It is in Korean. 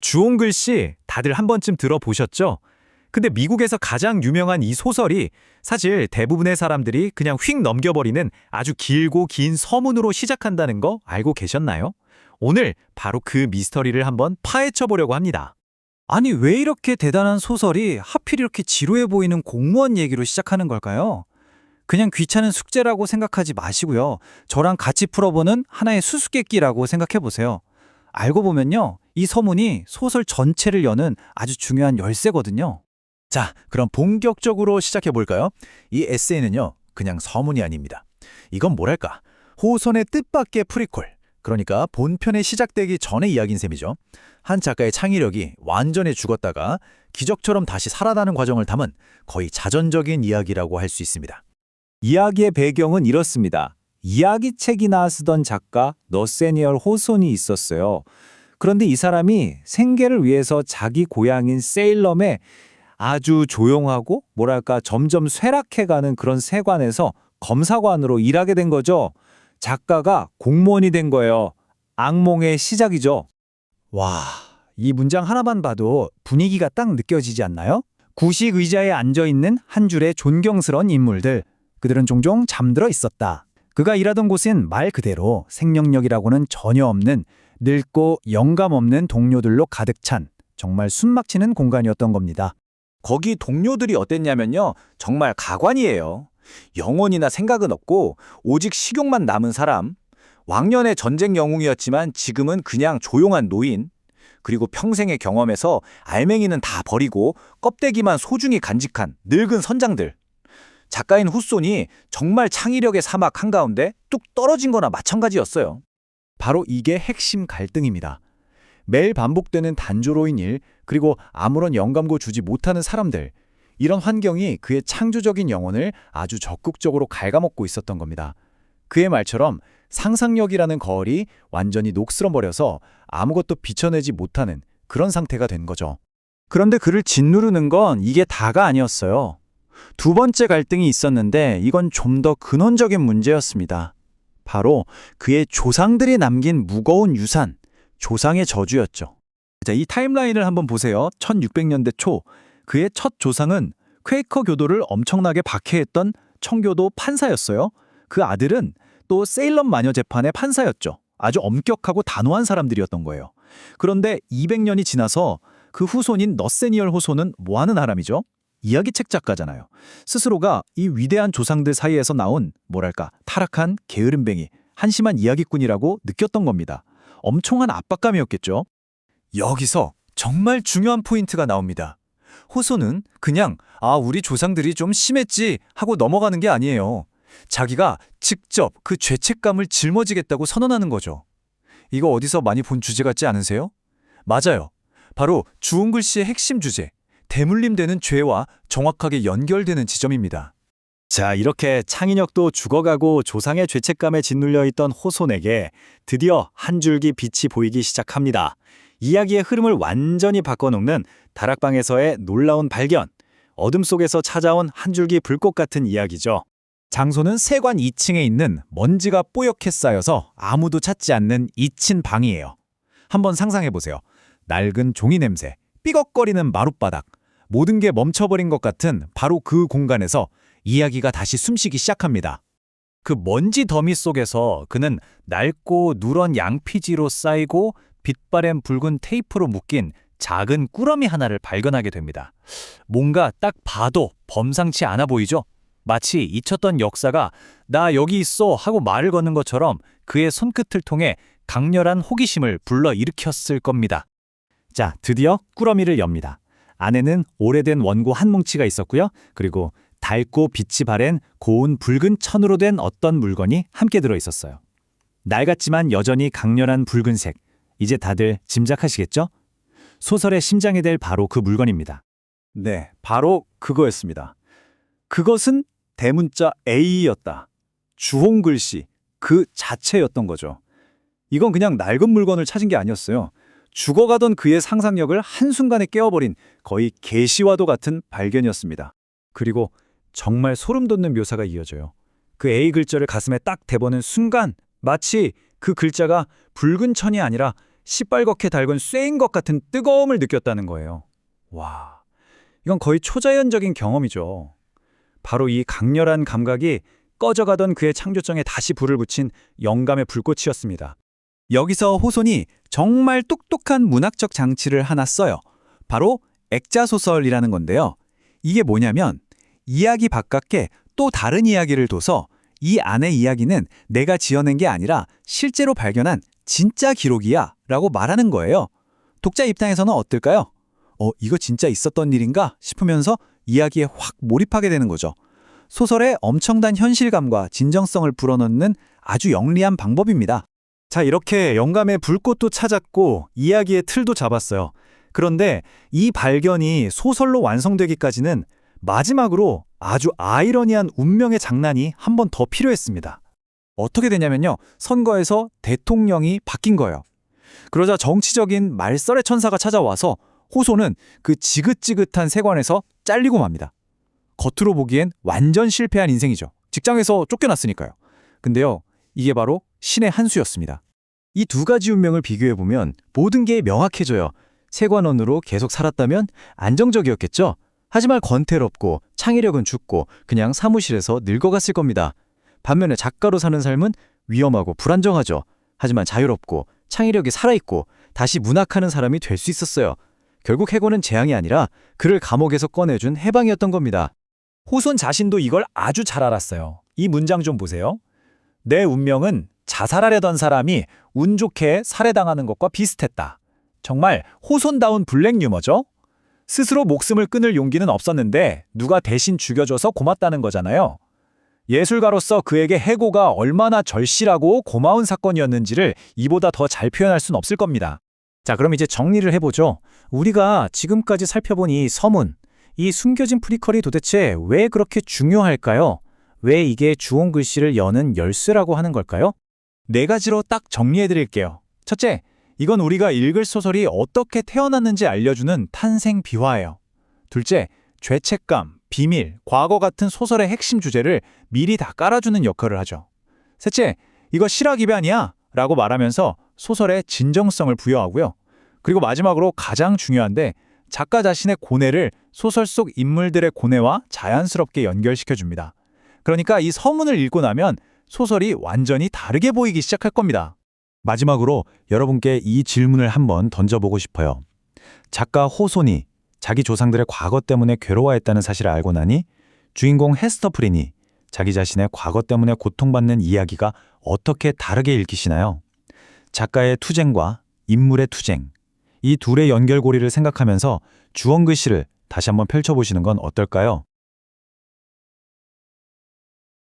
주홍글 씨 다들 한 번쯤 들어보셨죠? 근데 미국에서 가장 유명한 이 소설이 사실 대부분의 사람들이 그냥 휙 넘겨버리는 아주 길고 긴 서문으로 시작한다는 거 알고 계셨나요? 오늘 바로 그 미스터리를 한번 파헤쳐 보려고 합니다. 아니, 왜 이렇게 대단한 소설이 하필 이렇게 지루해 보이는 공무원 얘기로 시작하는 걸까요? 그냥 귀찮은 숙제라고 생각하지 마시고요. 저랑 같이 풀어보는 하나의 수수께끼라고 생각해 보세요. 알고 보면요, 이 서문이 소설 전체를 여는 아주 중요한 열쇠거든요. 자, 그럼 본격적으로 시작해 볼까요? 이 에세이는요, 그냥 서문이 아닙니다. 이건 뭐랄까, 호선의 뜻밖의 프리퀄, 그러니까 본편에 시작되기 전의 이야기인 셈이죠. 한 작가의 창의력이 완전히 죽었다가 기적처럼 다시 살아나는 과정을 담은 거의 자전적인 이야기라고 할 수 있습니다. 이야기의 배경은 이렇습니다. 이야기책이나 쓰던 작가 너세니얼 호손이 있었어요. 그런데 이 사람이 생계를 위해서 자기 고향인 세일럼에 아주 조용하고 뭐랄까 점점 쇠락해가는 그런 세관에서 검사관으로 일하게 된 거죠. 작가가 공무원이 된 거예요. 악몽의 시작이죠. 와, 이 문장 하나만 봐도 분위기가 딱 느껴지지 않나요? 구식 의자에 앉아있는 한 줄의 존경스러운 인물들. 그들은 종종 잠들어 있었다. 그가 일하던 곳은 말 그대로 생명력이라고는 전혀 없는 늙고 영감 없는 동료들로 가득 찬 정말 숨막히는 공간이었던 겁니다. 거기 동료들이 어땠냐면요, 정말 가관이에요. 영혼이나 생각은 없고 오직 식욕만 남은 사람, 왕년의 전쟁 영웅이었지만 지금은 그냥 조용한 노인, 그리고 평생의 경험에서 알맹이는 다 버리고 껍데기만 소중히 간직한 늙은 선장들. 작가인 후손이 정말 창의력의 사막 한가운데 뚝 떨어진 거나 마찬가지였어요. 바로 이게 핵심 갈등입니다. 매일 반복되는 단조로운 일, 그리고 아무런 영감도 주지 못하는 사람들. 이런 환경이 그의 창조적인 영혼을 아주 적극적으로 갉아먹고 있었던 겁니다. 그의 말처럼 상상력이라는 거울이 완전히 녹슬어버려서 아무것도 비춰내지 못하는 그런 상태가 된 거죠. 그런데 그를 짓누르는 건 이게 다가 아니었어요. 두 번째 갈등이 있었는데 이건 좀 더 근원적인 문제였습니다. 바로 그의 조상들이 남긴 무거운 유산, 조상의 저주였죠. 자, 이 타임라인을 한번 보세요. 1600년대 초 그의 첫 조상은 퀘이커 교도를 엄청나게 박해했던 청교도 판사였어요. 그 아들은 또 세일럼 마녀 재판의 판사였죠. 아주 엄격하고 단호한 사람들이었던 거예요. 그런데 200년이 지나서 그 후손인 너세니얼 호손은 뭐 하는 사람이죠? 이야기책 작가잖아요. 스스로가 이 위대한 조상들 사이에서 나온 뭐랄까 타락한 게으름뱅이, 한심한 이야기꾼이라고 느꼈던 겁니다. 엄청난 압박감이었겠죠. 여기서 정말 중요한 포인트가 나옵니다. 호손은 그냥 우리 조상들이 좀 심했지 하고 넘어가는 게 아니에요. 자기가 직접 그 죄책감을 짊어지겠다고 선언하는 거죠. 이거 어디서 많이 본 주제 같지 않으세요? 맞아요. 바로 주홍글 씨의 핵심 주제, 대물림되는 죄와 정확하게 연결되는 지점입니다. 자, 이렇게 창의력도 죽어가고 조상의 죄책감에 짓눌려 있던 호손에게 드디어 한 줄기 빛이 보이기 시작합니다. 이야기의 흐름을 완전히 바꿔놓는 다락방에서의 놀라운 발견, 어둠 속에서 찾아온 한 줄기 불꽃 같은 이야기죠. 장소는 세관 2층에 있는 먼지가 뽀얗게 쌓여서 아무도 찾지 않는 잊힌 방이에요. 한번 상상해보세요. 낡은 종이 냄새, 삐걱거리는 마룻바닥, 모든 게 멈춰버린 것 같은 바로 그 공간에서 이야기가 다시 숨쉬기 시작합니다. 그 먼지 더미 속에서 그는 낡고 누런 양피지로 쌓이고 빛바랜 붉은 테이프로 묶인 작은 꾸러미 하나를 발견하게 됩니다. 뭔가 딱 봐도 범상치 않아 보이죠? 마치 잊혔던 역사가 나 여기 있어 하고 말을 거는 것처럼 그의 손끝을 통해 강렬한 호기심을 불러일으켰을 겁니다. 자, 드디어 꾸러미를 엽니다. 안에는 오래된 원고 한 뭉치가 있었고요. 그리고 달고 빛이 바랜 고운 붉은 천으로 된 어떤 물건이 함께 들어있었어요. 낡았지만 여전히 강렬한 붉은색. 이제 다들 짐작하시겠죠? 소설의 심장이 될 바로 그 물건입니다. 네, 바로 그거였습니다. 그것은 대문자 A였다. 주홍글씨, 그 자체였던 거죠. 이건 그냥 낡은 물건을 찾은 게 아니었어요. 죽어가던 그의 상상력을 한순간에 깨워버린 거의 계시와도 같은 발견이었습니다. 그리고 정말 소름 돋는 묘사가 이어져요. 그 A 글자를 가슴에 딱 대보는 순간 마치 그 글자가 붉은 천이 아니라 시뻘겋게 달군 쇠인 것 같은 뜨거움을 느꼈다는 거예요. 와, 이건 거의 초자연적인 경험이죠. 바로 이 강렬한 감각이 꺼져가던 그의 창조성에 다시 불을 붙인 영감의 불꽃이었습니다. 여기서 호손이 정말 똑똑한 문학적 장치를 하나 써요. 바로 액자소설이라는 건데요. 이게 뭐냐면 이야기 바깥에 또 다른 이야기를 둬서 이 안의 이야기는 내가 지어낸 게 아니라 실제로 발견한 진짜 기록이야 라고 말하는 거예요. 독자 입장에서는 어떨까요? 이거 진짜 있었던 일인가 싶으면서 이야기에 확 몰입하게 되는 거죠. 소설의 엄청난 현실감과 진정성을 불어넣는 아주 영리한 방법입니다. 자, 이렇게 영감의 불꽃도 찾았고 이야기의 틀도 잡았어요. 그런데 이 발견이 소설로 완성되기까지는 마지막으로 아주 아이러니한 운명의 장난이 한 번 더 필요했습니다. 어떻게 되냐면요. 선거에서 대통령이 바뀐 거예요. 그러자 정치적인 말설의 천사가 찾아와서 호소는 그 지긋지긋한 세관에서 잘리고 맙니다. 겉으로 보기엔 완전 실패한 인생이죠. 직장에서 쫓겨났으니까요. 근데요, 이게 바로 신의 한 수였습니다. 이 두 가지 운명을 비교해보면 모든 게 명확해져요. 세관원으로 계속 살았다면 안정적이었겠죠. 하지만 권태롭고 창의력은 죽고 그냥 사무실에서 늙어갔을 겁니다. 반면에 작가로 사는 삶은 위험하고 불안정하죠. 하지만 자유롭고 창의력이 살아있고 다시 문학하는 사람이 될 수 있었어요. 결국 해고는 재앙이 아니라 그를 감옥에서 꺼내준 해방이었던 겁니다. 호손 자신도 이걸 아주 잘 알았어요. 이 문장 좀 보세요. 내 운명은 자살하려던 사람이 운 좋게 살해당하는 것과 비슷했다. 정말 호손다운 블랙 유머죠? 스스로 목숨을 끊을 용기는 없었는데 누가 대신 죽여줘서 고맙다는 거잖아요. 예술가로서 그에게 해고가 얼마나 절실하고 고마운 사건이었는지를 이보다 더 잘 표현할 순 없을 겁니다. 자, 그럼 이제 정리를 해보죠. 우리가 지금까지 살펴본 이 서문, 이 숨겨진 프리퀄이 도대체 왜 그렇게 중요할까요? 왜 이게 주온 글씨를 여는 열쇠라고 하는 걸까요? 네 가지로 딱 정리해드릴게요. 첫째, 이건 우리가 읽을 소설이 어떻게 태어났는지 알려주는 탄생 비화예요. 둘째, 죄책감, 비밀, 과거 같은 소설의 핵심 주제를 미리 다 깔아주는 역할을 하죠. 셋째, 이거 실화기반이야 라고 말하면서 소설에 진정성을 부여하고요. 그리고 마지막으로 가장 중요한데 작가 자신의 고뇌를 소설 속 인물들의 고뇌와 자연스럽게 연결시켜줍니다. 그러니까 이 서문을 읽고 나면 소설이 완전히 다르게 보이기 시작할 겁니다. 마지막으로 여러분께 이 질문을 한번 던져보고 싶어요. 작가 호손이 자기 조상들의 과거 때문에 괴로워했다는 사실을 알고 나니 주인공 헤스터 프린이 자기 자신의 과거 때문에 고통받는 이야기가 어떻게 다르게 읽히시나요? 작가의 투쟁과 인물의 투쟁, 이 둘의 연결고리를 생각하면서 주원 글씨를 다시 한번 펼쳐보시는 건 어떨까요?